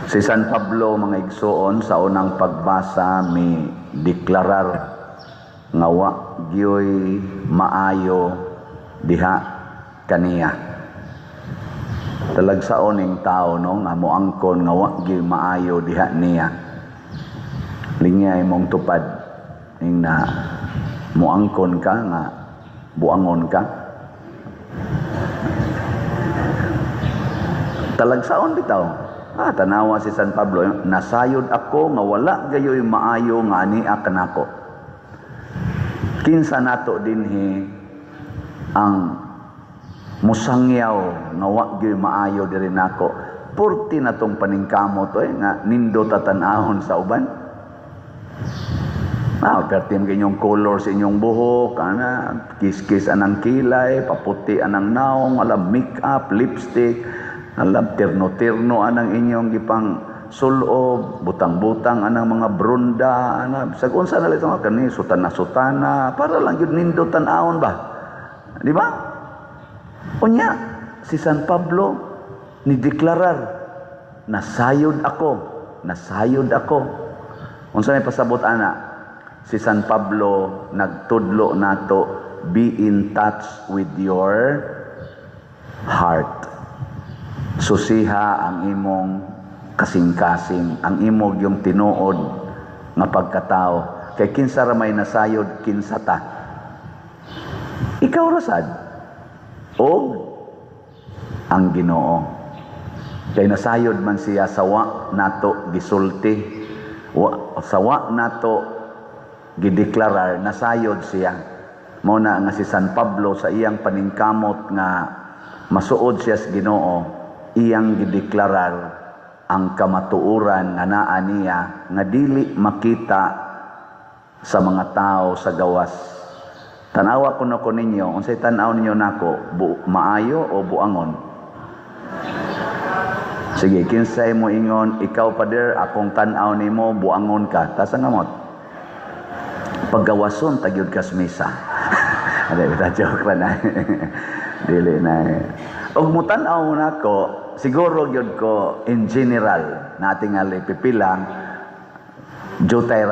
Si San Pablo, mga igsoon, sa unang pagbasa mi deklarar nga wa gyoy maayo diha kaniya. Talagsaon ning tao no nga moangkon nga wa gyoy maayo diha niya. Linyay mong tupad ning na moangkon ka nga buangon ka. Talagsaon bitaw. Tanawa si San Pablo, nasayod ako nga wala gayoy maayo nga ania kanako. Kinsa nato dinhi ang musangyaw nga wa gayoy maayo diri nako. Purti na tong paningkamot nga nindot tatanahon sa uban. Pertim kanyong color sa inyong buhok, kiss-kiss anang kilay, paputi anang naong, alam make-up, lipstick, alam terno-terno anang inyong gipang sulob, butang-butang anang mga brunda, sagun sa nalit mga kani, sutana-sutana, para lang yun nindotan aon ba? Di ba? Unya, si San Pablo nideklarar, nasayod ako. Unsa may pasabot ana? Si San Pablo nagtudlo nato, be in touch with your heart. Susiha ang imong kasing-kasing, ang imong yung tinuod nga pagkatao. Kay kinsa ra may nasayod, kinsa ta. Ikaw rasad. O ang Ginoo. Kay nasayod man siya sawa nato gisulti, sawa nato gideklarar, nasayod siya. Muna nga si San Pablo sa iyang paningkamot nga masuod siya sa Ginoo, iyang gideklarar ang kamatuoran nga naa niya nga dili makita sa mga tao sa gawas. Tanawa ko na ko ninyo, unsay tan-aw ninyo nako, maayo o buangon? Sige, kinsay mo ingon, ikaw pader, akong tan-aw nimo buangon ka. Tasa ngamot? Paggawason tagyod kas misa. Ada kita joke ra na. Dili na. Og mutan-aw nako, siguro gyud ko in general natingali pipilang jutay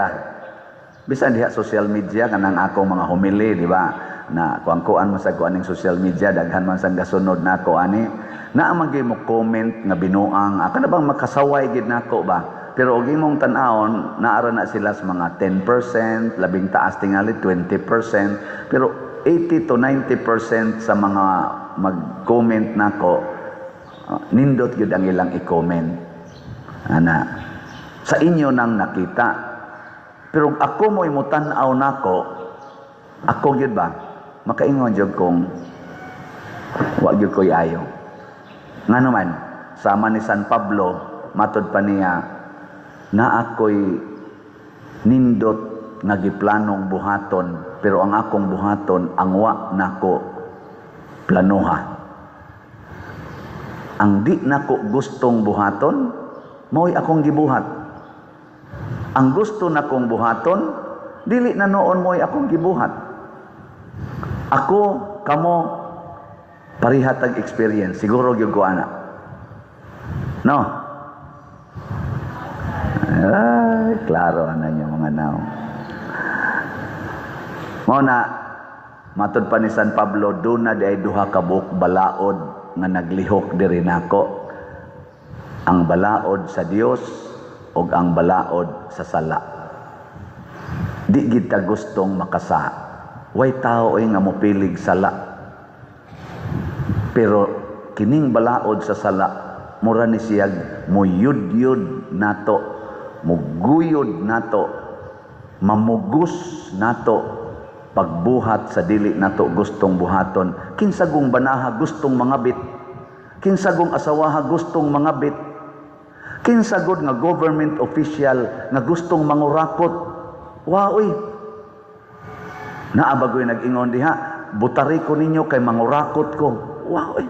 bisan diha social media kanang ako mga homily, di ba? Na kuan-kuan man sa kuaning social media, daghan man sang gasunod nako ani. Naa man gyud mo comment nga binuang, aka na bang makasaway gid nako ba? Pero og imong tan-awon, naara na sila sa mga 10%, labing taas tingali 20%, pero 80 to 90% sa mga mag-comment nako, nindot gyud ang ilang i-comment. Ana, sa inyo nang nakita. Pero ako mo imutan-aw nako, ako gyud ba? Makaingon jud kong wa gyud koy ayo. Ngano man, sama ni San Pablo, matud pa niya, na ako'y nindot nga giplanong buhaton, pero ang akong buhaton ang wa nako planuha. Ang di nako gustong buhaton, mao'y akong gibuhat. Ang gusto nakong buhaton, dili na noon mo'y akong gibuhat. Ako, kamo, parihatag experience. Siguro gyud ko ana. No? Ay, klaro na niyo mga naong. Muna, matud pa ni San Pablo, doon na di ay duha ka buok balaod nga naglihok diri nako. Ang balaod sa Dios o ang balaod sa sala. Di kita gustong makasa. Way tao ay nga mopilig sala. Pero kining balaod sa sala, mura ni siyag muyud-yud nato, muguyod nato, mamugos nato, pagbuhat sa dili nato gustong buhaton. Kinsagong banaha gustong mangabit, kinsagong asawaha gustong mangabit, kinsagod nga government official nga gustong mangurakot. Waoy, naabagoy nag-ingon diha, butari ko ninyo kay mangurakot ko. Waoy,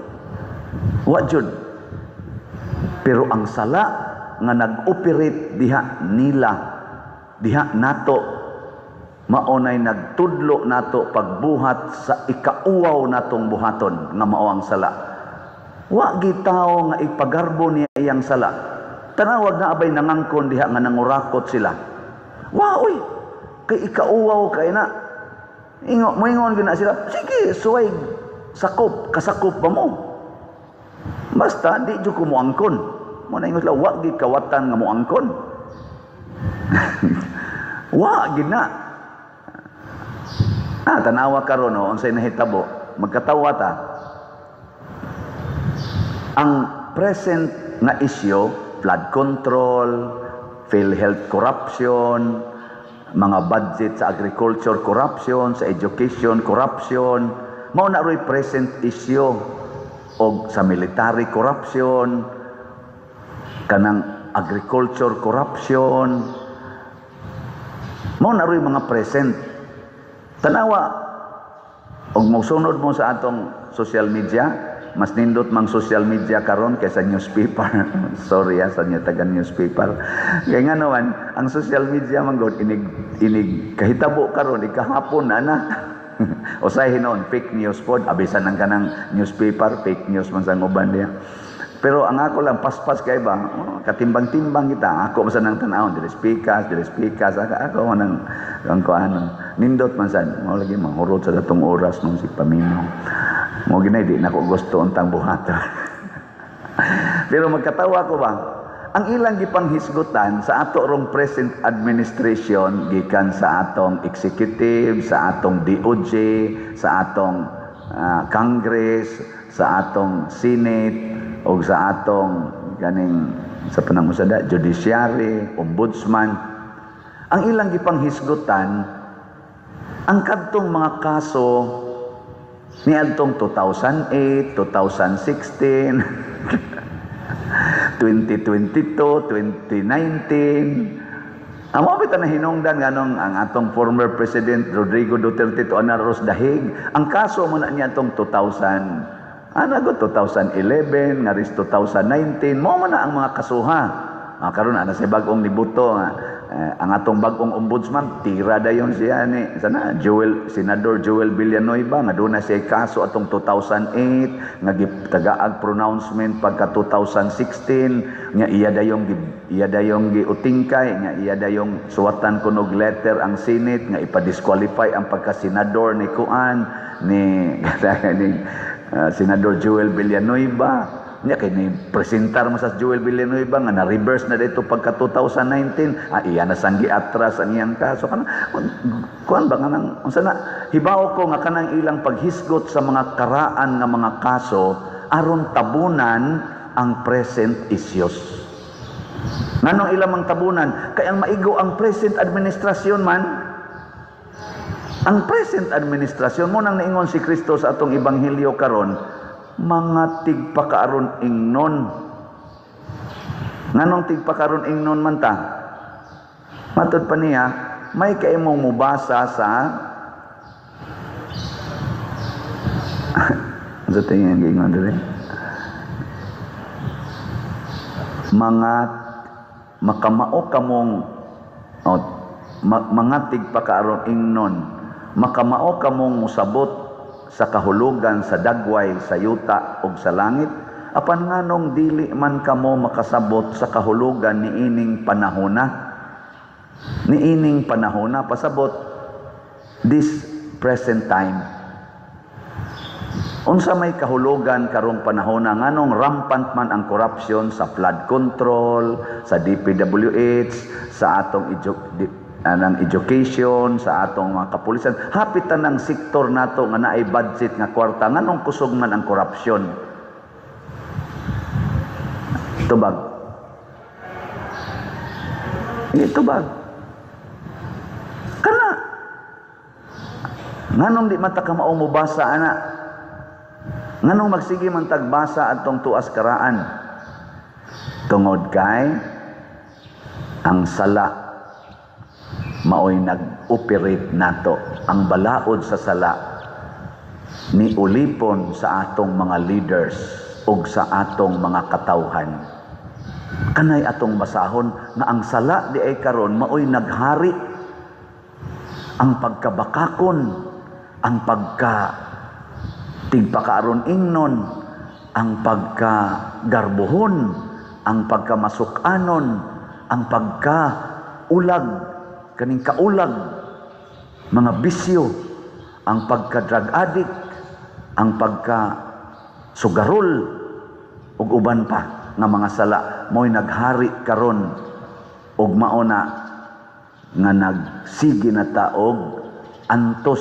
wajud. Pero ang sala nga nag-operate diha nila, diha nato, maunay nagtudlo nato pagbuhat sa ikauwaw natong buhaton nga mao ang sala. Wa gitaw nga ipagarbo niya iyang sala. Tanawag na abay nangangkon diha nga nangurakot sila. Wa oy, kay ikauwaw kay na. Moingon gina sila, sige, suway sakop, kasakop ba mo? Basta di jud ko mo angkon. Mo na ingon sila, wa gid kawatan nga mo angkon. Wa gid na. Tanawa karon no, unsay nahitabo, magkatawa ta. Ang present na isyu, flood control, PhilHealth corruption, mga budget sa agriculture corruption, sa education corruption, mao na roy present issue, o sa military corruption, kanang agriculture corruption, mao na roy mga present. Tanawa, og mosunod mo sa atong social media, mas nindot mang social media karon kaysa newspaper. Sorry sa inyo taga newspaper. Kaya nga naman, ang social media man god inig kahitabo karon ikahapon na. Usahay noon, fake news pod, abisan ng kanang newspaper, fake news man sa uban diya. Pero ang ako lang, paspas kay ba, katimbang-timbang kita, ako masa nang tanawon, dili speakers, ako nang nindot man sa, mo lagi mahurot sa datong oras nung si Paminaw. Mo ginay, di na ko gusto untang buhata. Pero magkatawa ko ba, ang ilang gipanghisgutan sa ato rong present administration, gikan sa atong executive, sa atong DOJ, sa atong Congress, sa atong Senate, o sa atong ganing sa panangusada, judiciary, ombudsman, ang ilang gipanghisgutan, ang kadtong mga kaso ni adtong 2008, 2016, 2022, 2019, amo bita na hinungdan nganong ang atong former President Rodrigo Duterte to anaros dahig. Ang kaso mo na niya atong 2011, nga ris 2019, mo man na ang mga kasuha. Karon ana sa bag-ong nibuto ang atong bag-ong ombudsman, tira dayon siya ni Senador Joel Villanueva nga doon na siya kaso atong 2008 nga gitagaag pronouncement pagka 2016 nga iya dayong giutingkay nga iya dayong suwatan kunog letter ang Senate nga ipa-disqualify ang pagka-senador ni Senador Joel Villanueva. Nya kay ni presentar mo sa Joel Villanueva nga na-reverse na dito pagka 2019, iya na sang giatras ang iyang kaso. Kuan ba nga nang unsa na hibaw ko nga kanang ilang paghisgot sa mga karaan nga mga kaso aron tabunan ang present issues. Nganong ilang mang tabunan? Kay ang maigo ang present administrasyon man. Ang present administrasyon mo nang naingon si Kristo sa atong ebanghelyo karon, mga tigpakaaron ingnon. Nganong tigpakaaron ingnon man ta? Matod pa niya, may kaimong mubasa sa sa tingin gingon diri. Mga makamao kamong mga tigpakaaron ingnon, makamao kamong musabot sa kahulugan sa dagway, sa yuta ug sa langit, apan nganong dili man kamo makasabot sa kahulugan niining panahona pasabot this present time. Unsa may kahulugan karong panahona, nganong rampant man ang korupsyon sa flood control, sa DPWH, sa atong education, sa atong mga kapulisan, hapitan ng sektor nato nga naay budget nga kwarta, nganong kusog man ang korupsyon. Tubag. Tubag. Kana. Nganong di mata ka mao mubasa ana? Nganong magsige man tagbasa atong tuas karaan? Tungod kay ang sala maoy nag-operate nato. Ang balaod sa sala ni ulipon sa atong mga leaders ug sa atong mga katawhan. Kanay atong basahon nga ang sala di ay karon maoy naghari. Ang pagkabakakon, ang tigpakaaron ingnon, ang pagkagarbuhon, ang pagkamasukanon, ang pagkaulag, kaning kaulag, mga bisyo, ang pagka-drug addict, ang pagka-sugarol, ug uban pa nga mga sala mo'y naghari karon ug mauna nga nagsige na taog antos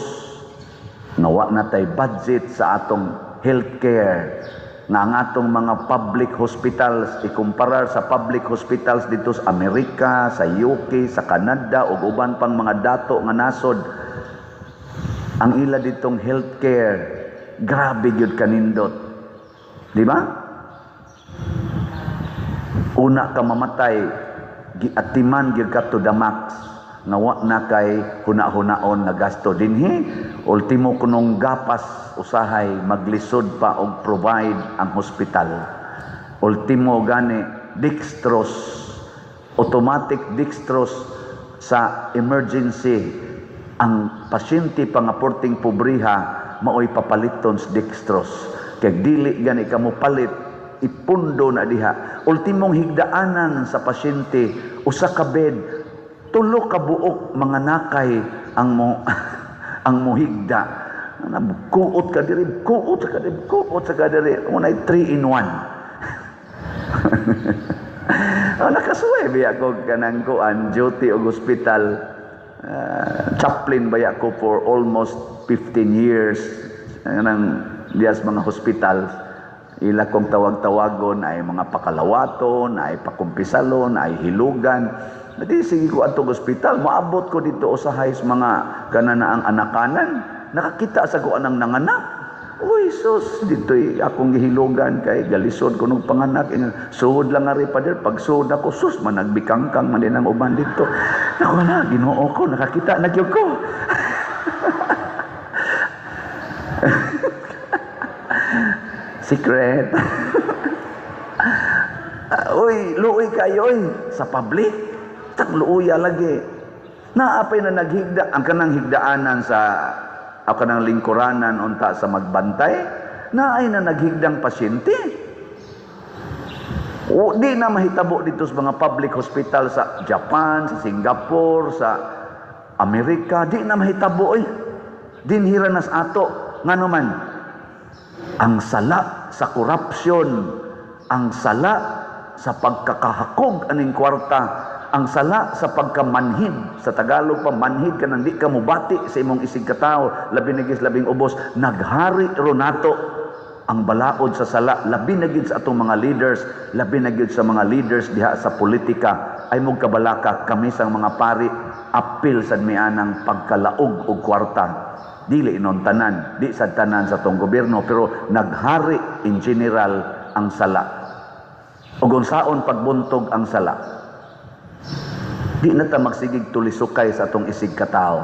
nga wa na tay budget sa atong healthcare, nga ang atong mga public hospitals ikumparar sa public hospitals dito sa Amerika, sa UK, sa Canada ug uban pang mga dato nga nasod, ang ila ditong healthcare grabe gyud kanindot, di ba? Una ka mamatay, giatiman gyud ka to the max, nga wa na kay huna-hunaon na gasto dinhi. Ultimo kunong gapas usahay maglisod pa og provide ang hospital. Ultimo gani dextrose, automatic dextrose sa emergency. Ang pasyente pangaporting pobriha maoy papaliton sa dextrose. Kay dili gani ka mo palit, ipundo na diha. Ultimong higdaanan sa pasyente, usa ka bed, tulo ka buok mga nakay ang mo ang mohigda. Kuot ka diri, kuot ka diri, kuot ka diri. Unay 3 in 1. Nakasuway biya ko kanang kuan duty og hospital. Chaplain baya ko for almost 15 years nang dias mga hospitals. Ila kong tawag-tawagon ay mga pakalawaton, ay pakumpisalon, ay hilugan. Dati sige ko atong ospital, maabot ko dito usahay sa mga kananaang anakanan. Nakakita sa ko anang nanganak. Uy, sus, dito'y akong gihilugan kay galisod ko nung panganak. Suod lang nga rin pa din. Pag suod ako, sus, managbikangkang man din ang uban dito. Naku na, Ginoo ko, nakakita na gyud ko. Secret. Uy, luoy kayo sa public. Tak luoya lagi. Naapay na naghigda ang kanang higdaanan sa ang kanang lingkuranan unta sa magbantay, naay na naghigdang pasyente. O di na mahitabo dito sa mga public hospital sa Japan, sa Singapore, sa Amerika, di na mahitabo dinhira nas ato nganuman. Ang sala sa korupsyon, ang sala sa pagkakahakog aning kwarta, ang sala sa pagkamanhid, sa Tagalog pa manhid ka nang di ka mubati sa imong isig katao, labi nagis labing ubos, naghari ronato ang balaod sa sala, labi nagid sa atong mga leaders, labi nagid sa mga leaders diha sa politika, ay mong kabalaka kami sang mga pari, apil sa mianang pagkalaog og kwarta. Dili inon tanan, di sa tanan sa tong gobyerno, pero naghari in general ang sala. Ug unsaon pagbuntog ang sala? Di na ta magsigig tulisukay sa atong isig katao.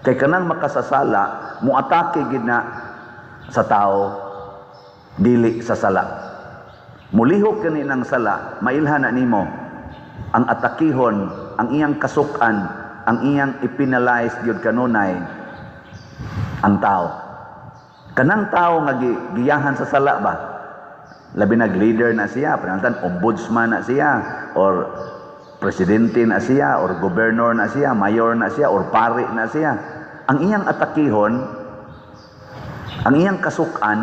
Kay kanang makasasala, muatake gid na sa tao, dili sa sala. Mulihok kani ng sala, mailhan na nimo ang atakihon, ang iyang kasukan, ang iyang ipinalize gyud kanunay ang tao. Kanang tao nga giyahan sa sala ba? Labi nag-leader na siya, panalitan ombudsman na siya, or presidente na siya, or gobernador na siya, mayor na siya, or pari na siya. Ang iyang atakihon, ang iyang kasukan,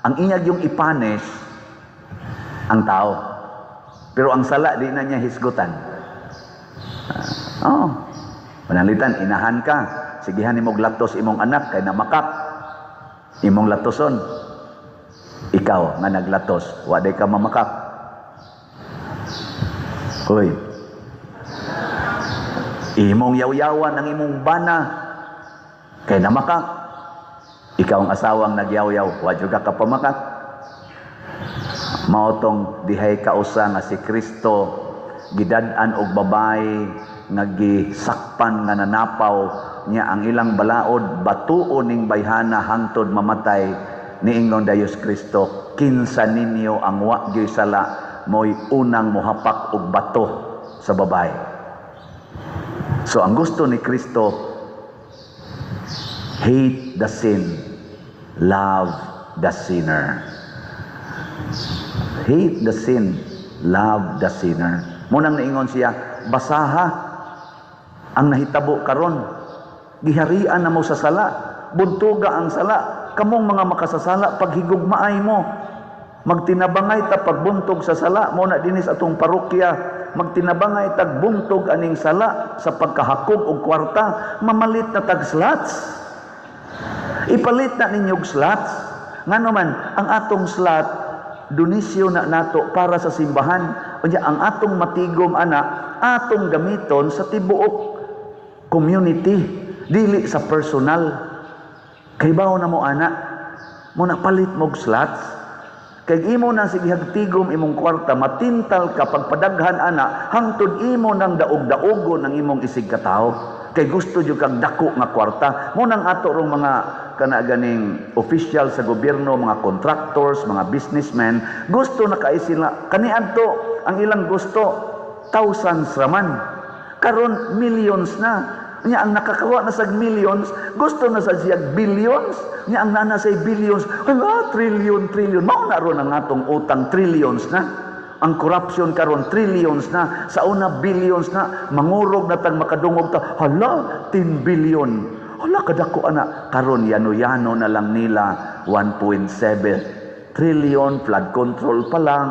ang iyang yung ipanes, ang tao. Pero ang sala, di na niya hisgutan. Panalitan, inahan ka. Sigihan imong latos imong anak, kay namakak. Imong latoson. Ikaw nga naglatos, waday ka mamakak. Hoy. Imong yaw-yawan ang imong bana, kay namakak. Ikaw ang asawang nagyaw-yaw, wa jud ka pamakak. Maotong dihay kausa nga si Kristo gidad-an og babae nga gisakpan nga nanapaw niya ang ilang balaod, batuon ning bayhana hangtod mamatay. Niingon Diyos Kristo, kinsa ninyo ang wa gyud sala mo'y unang muhapak og bato sa babae. So ang gusto ni Kristo, hate the sin, love the sinner. Hate the sin, love the sinner. Munang naingon siya, basaha ang nahitabo karon. Giharian na mo sa sala, buntuga ang sala, kamong mga makasasala paghigugmaay mo. Magtinabangay ta pagbuntog sa sala, mo na dinis atong parokya, magtinabangay tag buntog aning sala sa pagkahakog og kwarta, mamalit na tag slots. Ipalit na ninyog slots. Ngano man ang atong slot donisyon na nato para sa simbahan, unya ang atong matigom ana atong gamiton sa tibuok community, dili sa personal. Kay bawo na mo ana, mo na palit mog slots. Kay imo nang sige hagtigom imong kwarta, matintal ka pagpadaghan ana hangtod imo nang daog-daogon ang imong isig ka tawo. Kay gusto jud kag dako nga kwarta. Mo nang ato rong mga kana ganing official sa gobyerno, mga contractors, mga businessmen, gusto na kay sila kaniadto ang ilang gusto thousands raman. Karon millions na. Nya ang nakakawa na sa millions, gusto na sa siya billions. Nya ang nana sa billions, hala, trillion. Mao na ron ang atong utang, trillions na. Ang corruption karon trillions na. Sa una billions na. Mangurog na tang makadungog ta, hala, 10 billion. Hala, kadako ana. Karon yano-yano na lang nila 1.7 trillion, flood control pa lang.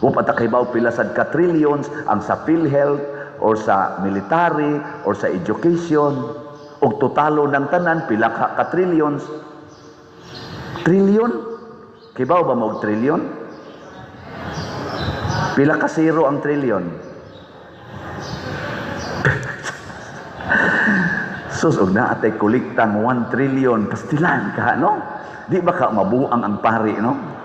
Upatakaybaw pilasad ka trillions ang sa PhilHealth, or sa military, or sa education, o totalo ng tanan, pila ka trillions. Trillion? Kibaw ba mo trillion? Pila ka zero ang trillion? Susog na atay kuliktang 1 trillion, pastilan ka, no? Di ba ka mabuang ang pari, no?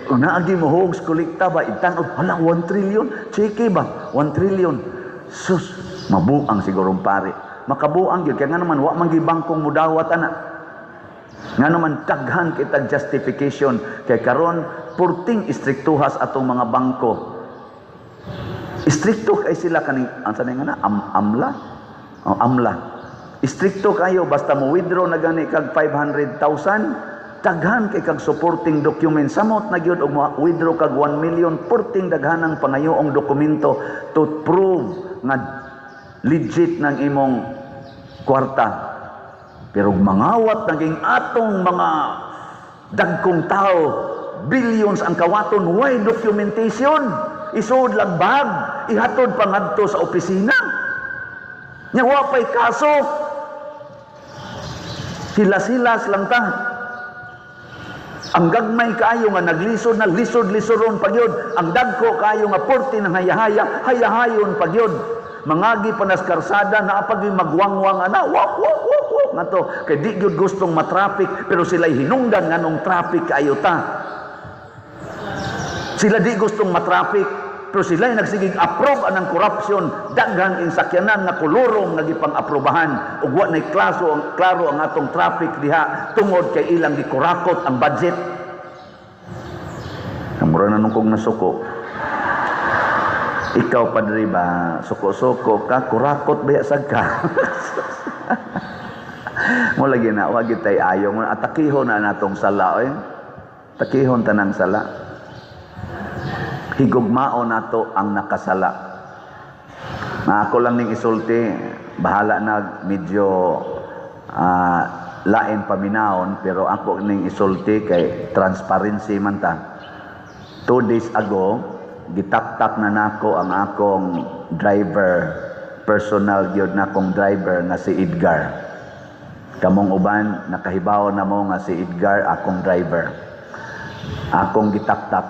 Naagi mo hogs kolekta ba itan hala 1 trillion cheke ba 1 trillion sus mabuang siguro pare makabuang gyud kay nga naman wa man gibangkong mudawat ana nga naman daghan kita justification kay karon purting istriktuhas atong mga bangko istrikto kay sila kaning ansa nga na amla istrikto kayo basta mo withdraw na gani kag 500,000 daghan kay kag supporting document samot na gyud og withdraw kag 1 million purting daghanang pangayoong dokumento to prove nga legit ng imong kwarta. Pero mangawat naging atong mga dagkong tao, billions ang kawaton, why documentation? Isud lang bag, ihatod pa ngadto sa opisina. Nya wa pay kaso. Silas-silas lang ta. Ang gagmay kayo nga naglisod na lisod-lisoron pagyod. Ang dagko kayo nga porti ng hayahayon pagyod. Mangagi pa nas karsada na apag magwangwang ana. Wak nga to. Kay di gyud gustong matraffic pero sila'y hinungdan nganong traffic kayo ta. Sila di gustong matraffic pero sila'y nagsigig approve anang corruption. Daghan ing sakyanan na kulurong nagipang-aprobahan. Ug wa nay klaro ang atong traffic diha tungod kay ilang gikurakot ang budget. Namura na nung kong nasuko. Ikaw padre ba, suko-suko ka, kurakot ba yasag ka? Mo lagi na, wag tay ayaw mo. Atakihon na natong sala. Takihon tanang sala. Higugmao nato ang nakasala. Ako lang ning isulti, bahala na medyo lain paminaon, pero ako ning isulti kay transparency man ta. 2 days ago, gitaktak na nako ang akong driver, personal gyud na akong driver nga si Edgar. Kamong uban nakahibaw na mo nga si Edgar akong driver. Akong gitaktak.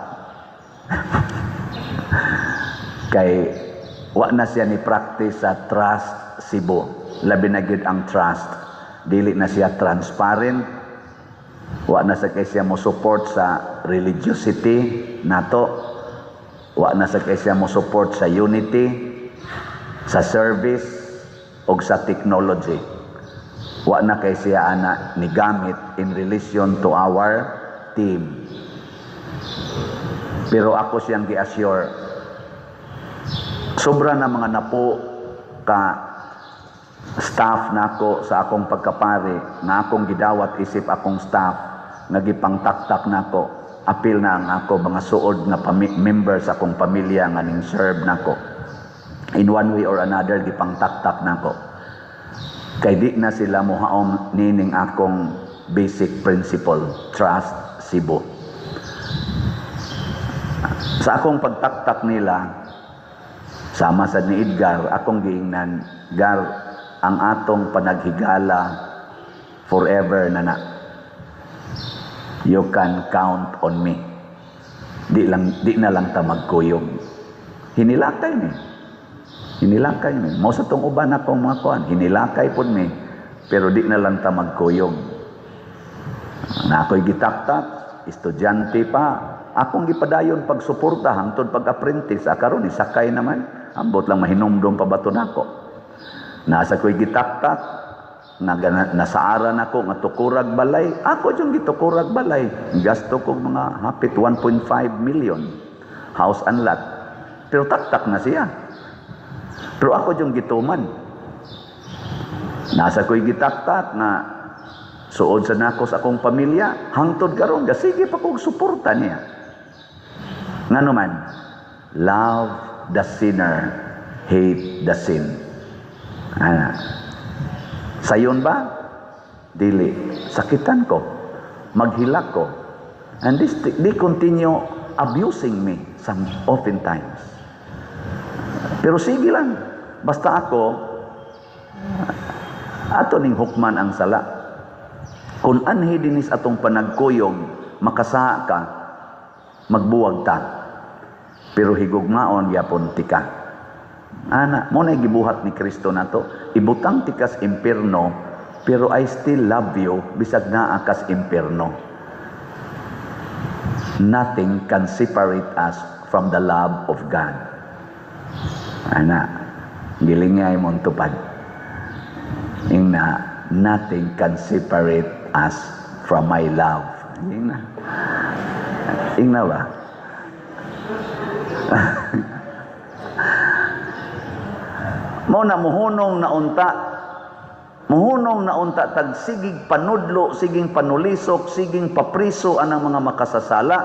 Kay wa na siya ni practice sa trust Cebu. Labi na gyud ang trust. Dili na siya transparent. Wa na sa kay siya mo support sa religiosity nato. Wa na sa kay siya mo support sa unity, sa service o sa technology. Wa na kay siya ana ni gamit in relation to our team. Pero ako siyang gi-assure, sobra na mga napo ka staff nako sa akong pagkapari, nga akong gidawat isip akong staff, nga gipangtaktak nako. apil na ang ako mga suod nga member sa akong pamilya nga ning serve nako. In one way or another gipangtaktak nako. Kay di na sila mohaom nining akong basic principle, trust Cebu. Sa akong pagtaktak nila, sama sa ni Edgar, akong giingnan, Gar, ang atong panaghigala forever na na. You can count on me. Di na lang ta magkuyog. Hinilakay ni. Hinilakay ni. Mo sa tong uban akong mga kuan, hinilakay pud mi, pero di na lang ta magkuyog. Na ako'y gitaktak, estudyante pa, akong gipadayon pagsuporta hangtod pag-apprentice, karon isakay naman, ambot lang mahinumdum pa bato nako. Nasa ko'y gitaktak, nasaaran ako nga tukurag balay, ako yung gitukurag balay, gasto ko mga hapit 1.5 million, house and lot, pero taktak na siya. Pero ako yung gituman. Nasa ko'y gitaktak na suod sa nako sa akong pamilya, hangtod karon sige pa kong suporta niya. Ngano man, love the sinner, hate the sin. Sayon ba? Dili. Sakitan ko. Maghilak ko. And they continue abusing me oftentimes. Pero sige lang. Basta ako, ato ning hukman ang sala. Kung anhi dinis atong panagkuyog, makasaha ka, magbuwag ta. Pero higugmaon yapon tika. Ana, mo na gibuhat ni Kristo nato, ibutang tikas impierno, pero I still love you bisag naa kas impierno. Nothing can separate us from the love of God. Ana, gilingay mong tupad. Ingna, nothing can separate us from my love. Ingna. Ingna ba? Mo na muhunong na unta tag sigig panudlo, siging panulisok, siging papriso anang mga makasasala.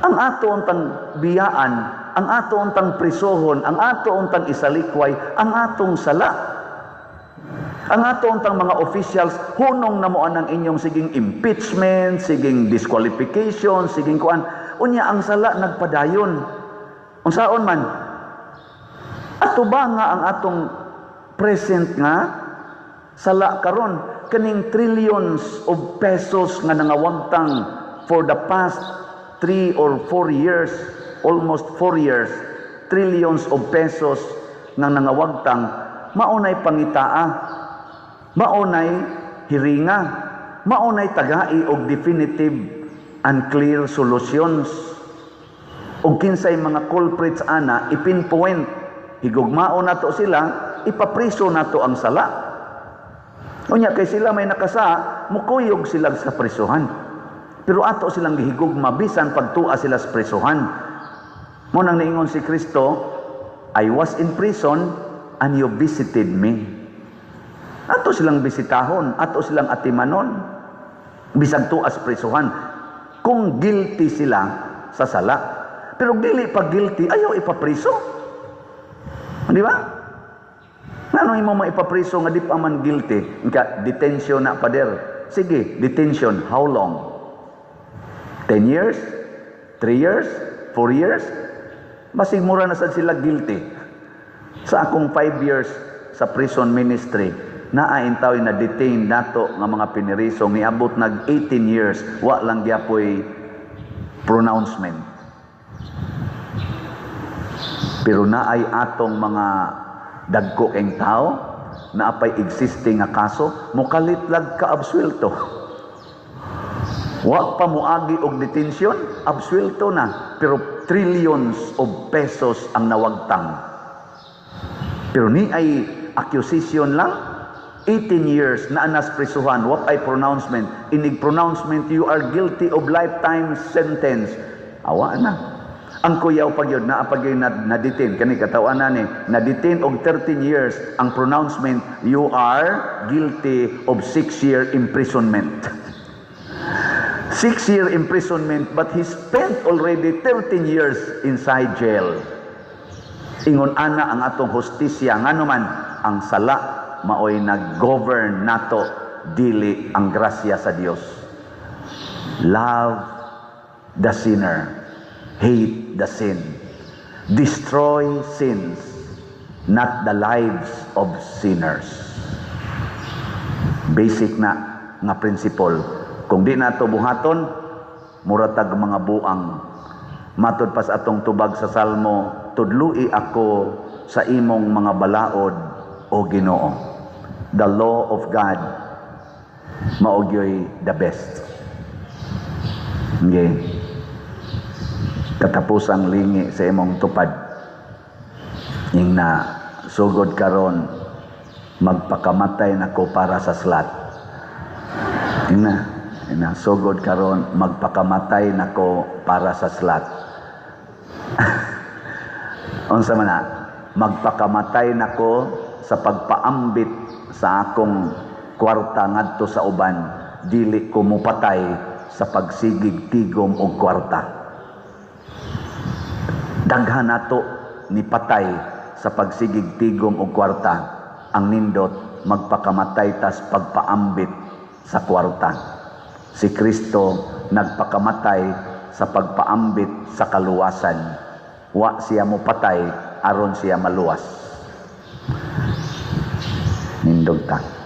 Ang ato untang biyaan, ang ato untang prisohon, ang ato untang isalikway, ang atong sala. Ang ato untang mga officials hunong na mo anang inyong siging impeachment, siging disqualification, siging kuan. Unya ang sala nagpadayon. Unsaon man? Ato ba nga ang atong present nga sala karon kaning trillions of pesos nga nangawagtang for the past 3 or 4 years, almost 4 years, trillions of pesos nga nangawagtang maunay pangitaa, maunay hiringa, maunay tagai og definitive and clear solutions. Og kinsay mga culprits ana ipinpoint, higugmao nato sila, ipapriso nato ang sala. Unya kay sila may nakasa, mukuyog sila sa prisuhan. Pero ato silang gihigugma bisan pagtua sila sa prisuhan. Mo nang niingon si Kristo, I was in prison and you visited me. Ato silang bisitahon, ato silang atimanon, bisag tuas prisuhan. Kung guilty sila sa sala. Pero dili pa guilty, ayaw ipapriso. Di ba? Ano imo maipapriso nga di pa man guilty? Nga, detention na pader. Sige, detention. How long? 10 years? 3 years? 4 years? Basig mura na sad sila guilty. Sa akong 5 years sa prison ministry, naaintaw na detain nato nga mga piniriso, miabot nag 18 years, wa lang gyapoy pronouncement. Pero naay atong mga dagko keng tao, naapay existing nga kaso, mukalitlag ka absuelto. Wa pa muagi og detention, absuelto na. Pero trillions of pesos ang nawagtang. Pero ni ay accusation lang, 18 years na anas prisuhan, what ay pronouncement? Inig pronouncement, you are guilty of lifetime sentence. Awa na. Ang kuyaw pagyod na pagyod na detain kani katawan ni na detain og 13 years, ang pronouncement, you are guilty of 6-year imprisonment. 6-year imprisonment, but he spent already 13 years inside jail. Ingon ana ang atong hustisya nganuman ang sala maoy nag-govern nato dili ang grasya sa Dios. Love the sinner, hate the sin, destroy sins, not the lives of sinners. Basic na nga principle. Kung di nato buhaton, muratag mga buang. Matod pas atong tubag sa Salmo, tudlui ako sa imong mga balaod o Ginoo. The law of God maugyoy the best. Okay. Katapusang lingi sa imong tupad. Ing na sugod karon magpakamatay nako para sa slat. Ing na sugod karon magpakamatay nako para sa slat. Unsa man na? Magpakamatay nako sa pagpaambit sa akong kwarta ngadto sa uban, dili ko mupatay sa pagsigig tigom og kwarta. Daghan nato ni patay sa pagsigig tigom og kwarta, ang nindot magpakamatay tas pagpaambit sa kwarta. Si Kristo nagpakamatay sa pagpaambit sa kaluwasan. Wa siya mo patay aron siya maluwas. Nindog ta.